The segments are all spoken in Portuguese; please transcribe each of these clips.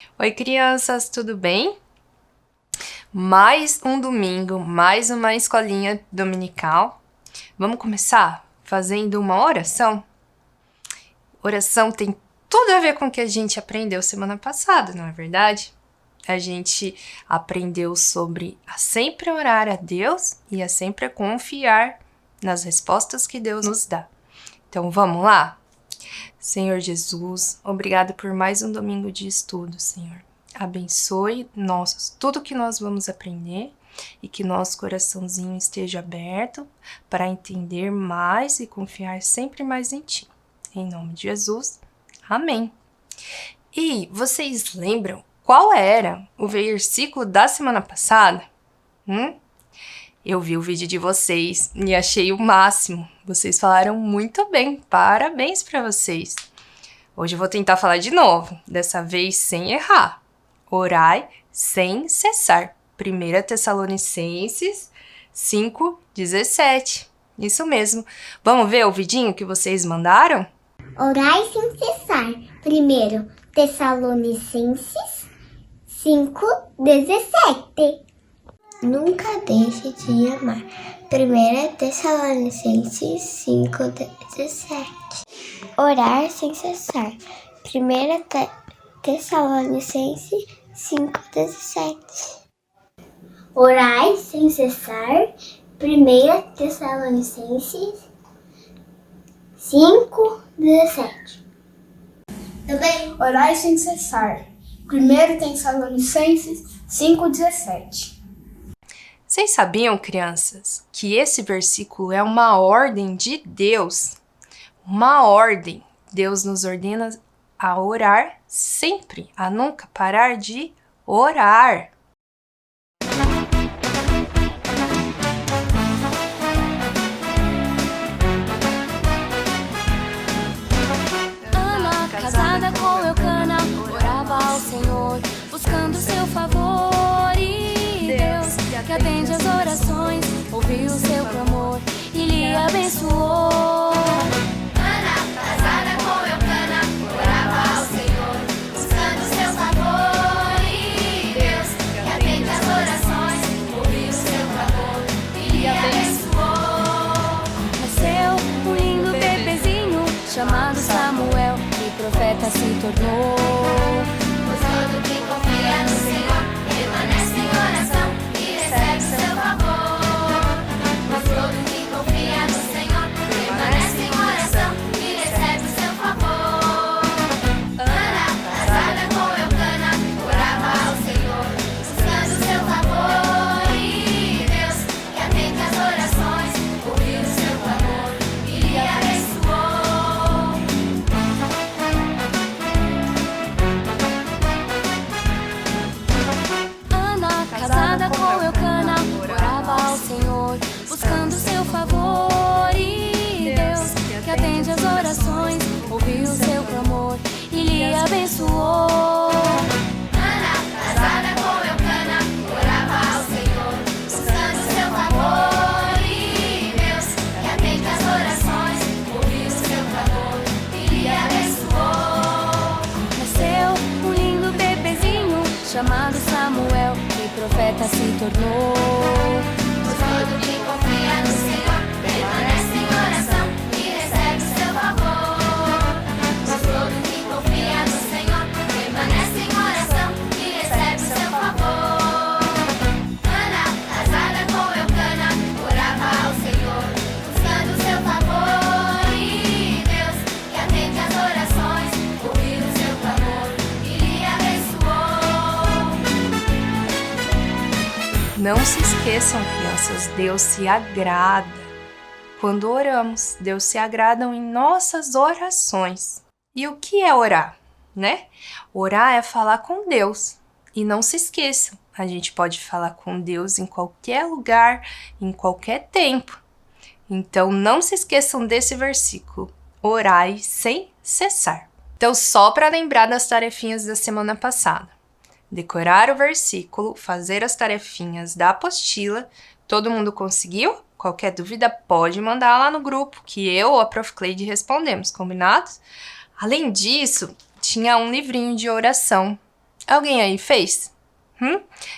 Oi, crianças, tudo bem? Mais um domingo, mais uma escolinha dominical. Vamos começar fazendo uma oração? Oração tem tudo a ver com o que a gente aprendeu semana passada, não é verdade? A gente aprendeu sobre a sempre orar a Deus e a sempre confiar nas respostas que Deus nos dá. Então vamos lá? Senhor Jesus, obrigado por mais um domingo de estudo, Senhor. Abençoe tudo que nós vamos aprender e que nosso coraçãozinho esteja aberto para entender mais e confiar sempre mais em Ti. Em nome de Jesus, amém. E vocês lembram qual era o versículo da semana passada? Eu vi o vídeo de vocês e achei o máximo. Vocês falaram muito bem, parabéns para vocês. Hoje eu vou tentar falar de novo, dessa vez sem errar. Orai sem cessar. 1 Tessalonicenses 5:17. Isso mesmo. Vamos ver o vidinho que vocês mandaram? Orai sem cessar. 1 Tessalonicenses 5:17. Nunca deixe de amar. 1 Tessalonicenses 5:17. Orar sem cessar. 1 Tessalonicenses 5:17. Orai sem cessar. 1 Tessalonicenses 5:17. Também. Orai sem cessar. 1 Tessalonicenses 5:17. Vocês sabiam, crianças, que esse versículo é uma ordem de Deus? Uma ordem. Deus nos ordena a orar sempre, a nunca parar de orar. Ana, casada com Eucana, orava ao Senhor, buscando seu favor. E Deus, que atende as orações, ouviu seu clamor e lhe abençoou. Ana, casada com Eucana, orava ao Senhor, buscando seu favor. E Deus, que atende as orações, ouviu seu clamor e lhe abençoou. Nasceu um lindo bebezinho chamado Samuel, e profeta se tornou. Pois todo que confia no Senhor permanece em oração e recebe seu favor. Pois todo que confia no Senhor permanece em oração e recebe seu favor. Ana, casada com Eucana, orava ao Senhor, buscando seu favor. E Deus, que atende as orações, ouviu seu clamor e lhe abençoou. Ana, casada com Eucana, orava ao Senhor, buscando seu favor. E Deus, que atende as orações, ouviu seu clamor e lhe abençoou. Ana, casada com Eucana, orava ao Senhor, buscando seu favor. E Deus, que atende as orações, ouviu seu clamor e lhe abençoou. Nasceu um lindo bebezinho chamado Samuel, e profeta se tornou. Pois todo que confia no Senhor permanece em oração e recebe seu favor. Pois todo que confia no Senhor permanece em oração e recebe seu favor. Ana, casada com Eucana, orava ao Senhor, buscando seu favor. E Deus, que atende as orações, ouviu seu clamor e lhe abençoou. Não se esqueçam, crianças, Deus se agrada quando oramos. Deus se agrada em nossas orações. E o que é orar, né? Orar é falar com Deus. E não se esqueçam, a gente pode falar com Deus em qualquer lugar, em qualquer tempo. Então não se esqueçam desse versículo. Orai sem cessar. Então, só para lembrar das tarefinhas da semana passada. Decorar o versículo, fazer as tarefinhas da apostila. Todo mundo conseguiu? Qualquer dúvida pode mandar lá no grupo, que eu ou a Prof. Cleide respondemos, combinados? Além disso, tinha um livrinho de oração Alguém aí fez?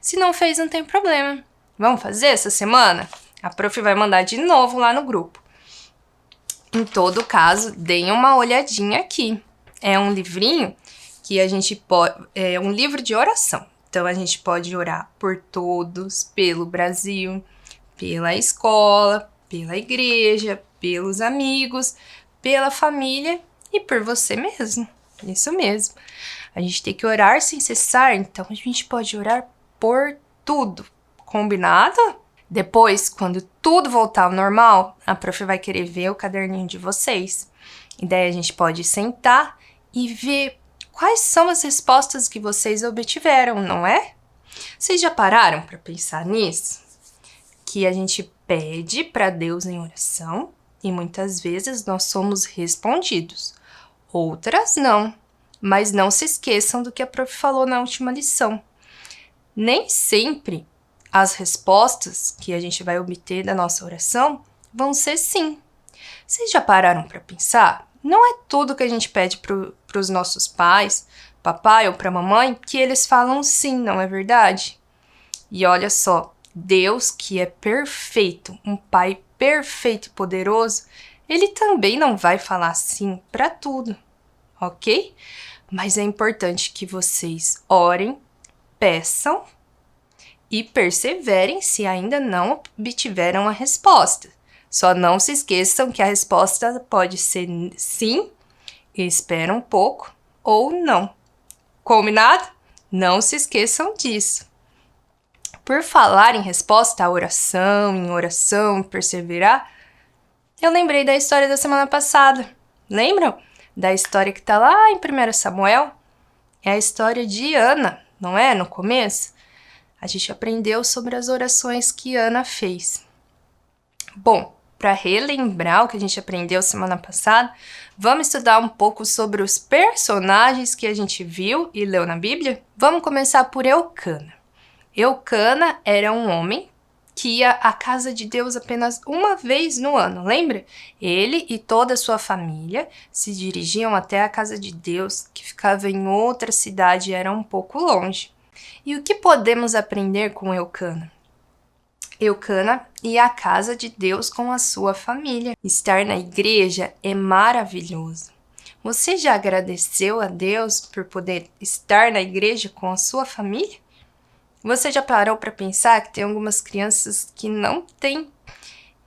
Se não fez, não tem problema. Vamos fazer essa semana? A prof vai mandar de novo lá no grupo. Em todo caso, deem uma olhadinha aqui. É um livrinho que a gente pode... É um livro de oração. Então, a gente pode orar por todos, pelo Brasil, pela escola, pela igreja, pelos amigos, pela família e por você mesmo. Isso mesmo. A gente tem que orar sem cessar, então a gente pode orar por tudo. Combinado? Depois, quando tudo voltar ao normal, a prof vai querer ver o caderninho de vocês. E daí a gente pode sentar e ver quais são as respostas que vocês obtiveram, não é? Vocês já pararam para pensar nisso? Que a gente pede para Deus em oração e muitas vezes nós somos respondidos. Outras não. Mas não se esqueçam do que a prof falou na última lição. Nem sempre as respostas que a gente vai obter da nossa oração vão ser sim. Vocês já pararam para pensar? Não é tudo que a gente pede para os nossos pais, papai ou para mamãe, que eles falam sim, não é verdade? E olha só, Deus, que é perfeito, um pai perfeito e poderoso, ele também não vai falar sim para tudo, ok? Mas é importante que vocês orem, peçam e perseverem se ainda não obtiveram a resposta. Só não se esqueçam que a resposta pode ser sim, espera um pouco, ou não. Combinado? Não se esqueçam disso. Por falar em resposta à oração, perseverar, eu lembrei da história da semana passada. Lembram? Da história que tá lá em 1 Samuel? É a história de Ana, não é? No começo? A gente aprendeu sobre as orações que Ana fez. Bom, para relembrar o que a gente aprendeu semana passada, vamos estudar um pouco sobre os personagens que a gente viu e leu na Bíblia? Vamos começar por Eucana. Eucana era um homem que ia à casa de Deus apenas uma vez no ano, lembra? Ele e toda a sua família se dirigiam até a casa de Deus, que ficava em outra cidade e era um pouco longe. E o que podemos aprender com Eucana? Eucana ia à casa de Deus com a sua família. Estar na igreja é maravilhoso. Você já agradeceu a Deus por poder estar na igreja com a sua família? Você já parou para pensar que tem algumas crianças que não têm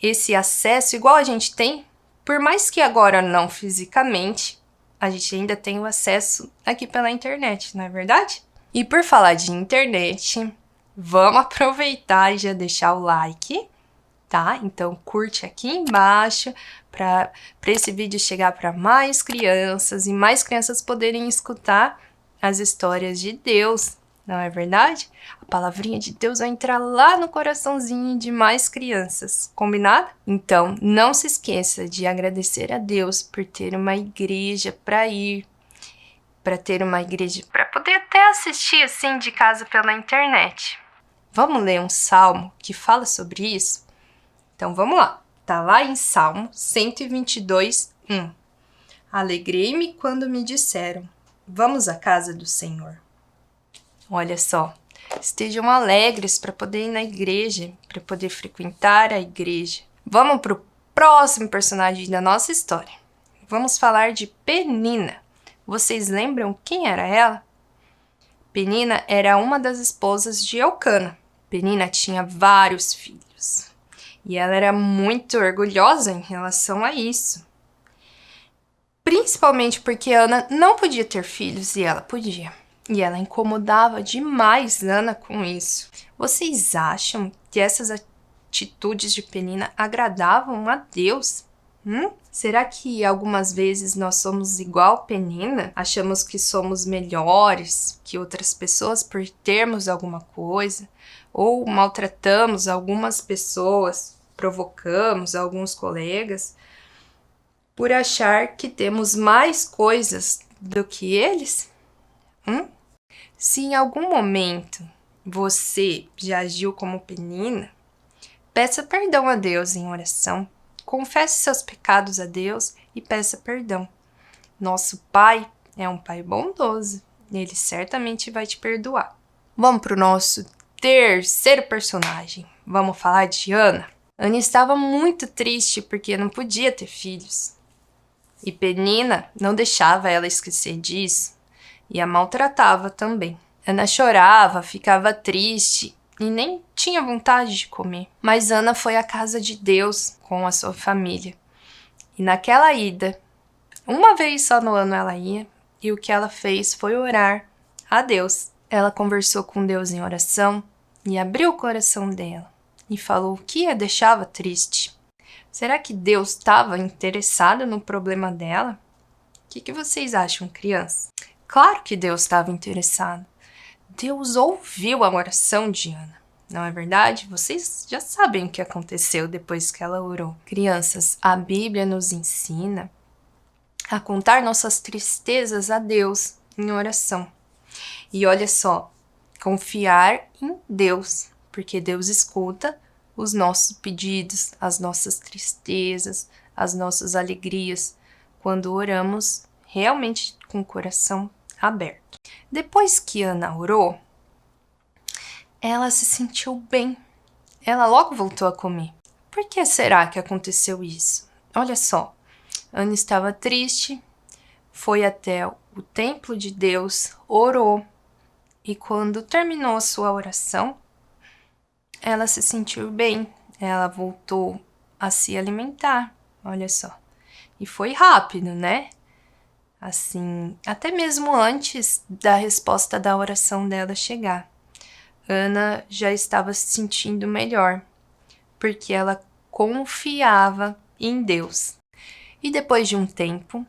esse acesso igual a gente tem? Por mais que agora não fisicamente, a gente ainda tem o acesso aqui pela internet, não é verdade? E por falar de internet, vamos aproveitar e já deixar o like, tá? Então curte aqui embaixo para esse vídeo chegar para mais crianças e mais crianças poderem escutar as histórias de Deus, não é verdade? A palavrinha de Deus vai entrar lá no coraçãozinho de mais crianças, combinado? Então não se esqueça de agradecer a Deus por ter uma igreja para ir, para ter uma igreja para poder até assistir assim de casa pela internet. Vamos ler um salmo que fala sobre isso? Então vamos lá. Tá lá em Salmo 122, 1. Alegrei-me quando me disseram, vamos à casa do Senhor. Olha só, estejam alegres para poder ir na igreja, para poder frequentar a igreja. Vamos para o próximo personagem da nossa história. Vamos falar de Penina. Vocês lembram quem era ela? Penina era uma das esposas de Eucana. Penina tinha vários filhos e ela era muito orgulhosa em relação a isso. Principalmente porque Ana não podia ter filhos e ela podia. E ela incomodava demais Ana com isso. Vocês acham que essas atitudes de Penina agradavam a Deus? Será que algumas vezes nós somos igual Penina? Achamos que somos melhores que outras pessoas por termos alguma coisa? Ou maltratamos algumas pessoas, provocamos alguns colegas por achar que temos mais coisas do que eles? Se em algum momento você já agiu como Penina, peça perdão a Deus em oração. Confesse seus pecados a Deus e peça perdão. Nosso Pai é um Pai bondoso Ele certamente vai te perdoar. Vamos para o nosso terceiro personagem. Vamos falar de Ana. Ana estava muito triste porque não podia ter filhos. E Penina não deixava ela esquecer disso e a maltratava também. Ana chorava, ficava triste e nem tinha vontade de comer. Mas Ana foi à casa de Deus com a sua família. E naquela ida, uma vez só no ano ela ia, e o que ela fez foi orar a Deus. Ela conversou com Deus em oração e abriu o coração dela e falou o que a deixava triste. Será que Deus estava interessado no problema dela? O que vocês acham, crianças? Claro que Deus estava interessado. Deus ouviu a oração de Ana, não é verdade? Vocês já sabem o que aconteceu depois que ela orou. Crianças, a Bíblia nos ensina a contar nossas tristezas a Deus em oração. E olha só, confiar em Deus, porque Deus escuta os nossos pedidos, as nossas tristezas, as nossas alegrias, quando oramos realmente com o coração aberto. Depois que Ana orou, ela se sentiu bem. Ela logo voltou a comer. Por que será que aconteceu isso? Olha só, Ana estava triste, foi até o templo de Deus, orou, e quando terminou a sua oração, ela se sentiu bem, ela voltou a se alimentar, olha só. E foi rápido, né? Assim, até mesmo antes da resposta da oração dela chegar. Ana já estava se sentindo melhor, porque ela confiava em Deus. E depois de um tempo,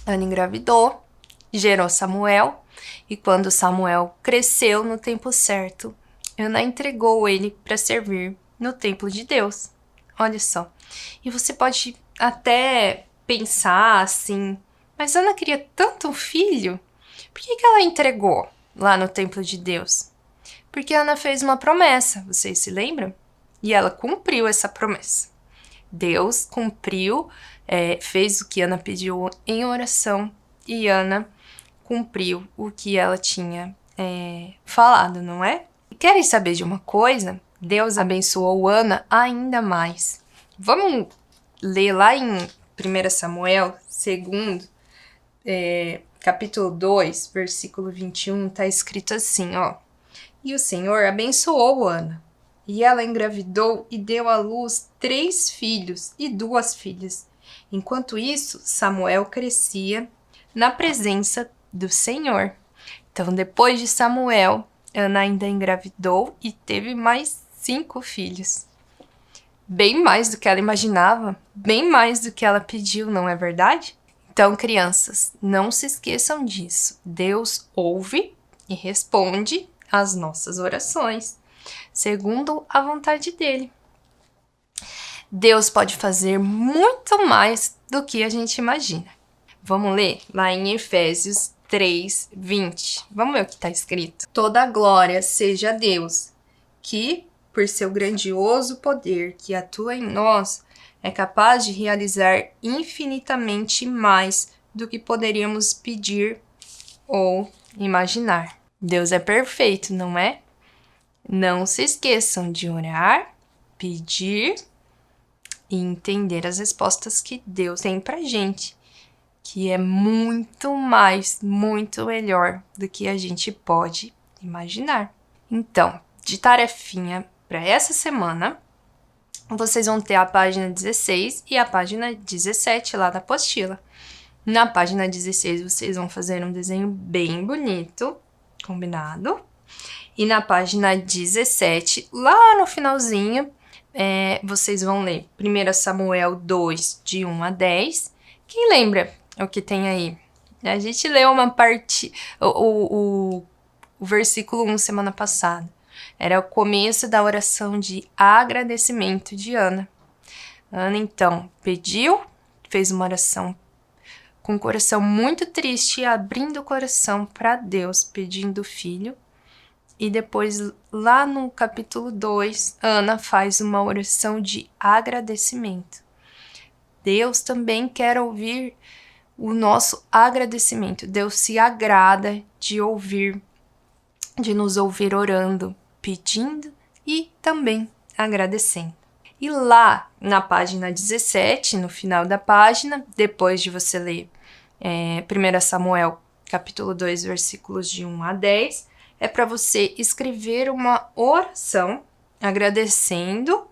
Ana engravidou, gerou Samuel, e quando Samuel cresceu no tempo certo, Ana entregou ele para servir no templo de Deus. Olha só. E você pode até pensar assim, mas Ana queria tanto um filho, por que ela entregou lá no templo de Deus? Porque Ana fez uma promessa, vocês se lembram? E ela cumpriu essa promessa. Deus cumpriu, fez o que Ana pediu em oração, e Ana cumpriu o que ela tinha falado, não é? Querem saber de uma coisa? Deus abençoou Ana ainda mais. Vamos ler lá em 1 Samuel, capítulo 2, versículo 21, tá escrito assim, ó. E o Senhor abençoou Ana, e ela engravidou e deu à luz 3 filhos e 2 filhas. Enquanto isso, Samuel crescia na presença do Senhor. Então, depois de Samuel, Ana ainda engravidou e teve mais 5 filhos. Bem mais do que ela imaginava, bem mais do que ela pediu, não é verdade? Então, crianças, não se esqueçam disso. Deus ouve e responde às nossas orações, segundo a vontade dele. Deus pode fazer muito mais do que a gente imagina. Vamos ler lá em Efésios 3:20. Vamos ver o que está escrito. Toda a glória seja a Deus, que, por seu grandioso poder que atua em nós, é capaz de realizar infinitamente mais do que poderíamos pedir ou imaginar. Deus é perfeito, não é? Não se esqueçam de orar, pedir e entender as respostas que Deus tem pra gente, que é muito mais, muito melhor do que a gente pode imaginar. Então, de tarefinha para essa semana, vocês vão ter a página 16 e a página 17 lá da apostila. Na página 16, vocês vão fazer um desenho bem bonito, combinado? E na página 17, lá no finalzinho, vocês vão ler 1 Samuel 2, de 1 a 10. Quem lembra o que tem aí? A gente leu uma parte, o versículo 1 semana passada. Era o começo da oração de agradecimento de Ana. Ana, então, pediu, fez uma oração com o coração muito triste, abrindo o coração para Deus, pedindo filho. E depois, lá no capítulo 2, Ana faz uma oração de agradecimento. Deus também quer ouvir o nosso agradecimento. Deus se agrada de nos ouvir orando, pedindo e também agradecendo. E lá na página 17, no final da página, depois de você ler 1 Samuel, capítulo 2, versículos de 1 a 10, é para você escrever uma oração agradecendo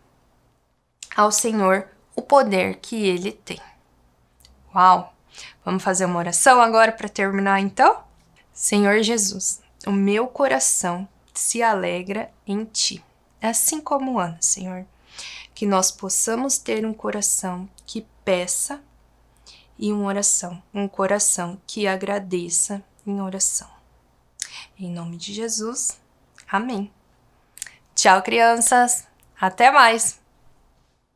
ao Senhor o poder que Ele tem. Uau! Vamos fazer uma oração agora para terminar, então? Senhor Jesus, o meu coração se alegra em Ti, assim como Ana, Senhor. Que nós possamos ter um coração que peça e um coração que agradeça em oração. Em nome de Jesus, amém. Tchau, crianças. Até mais.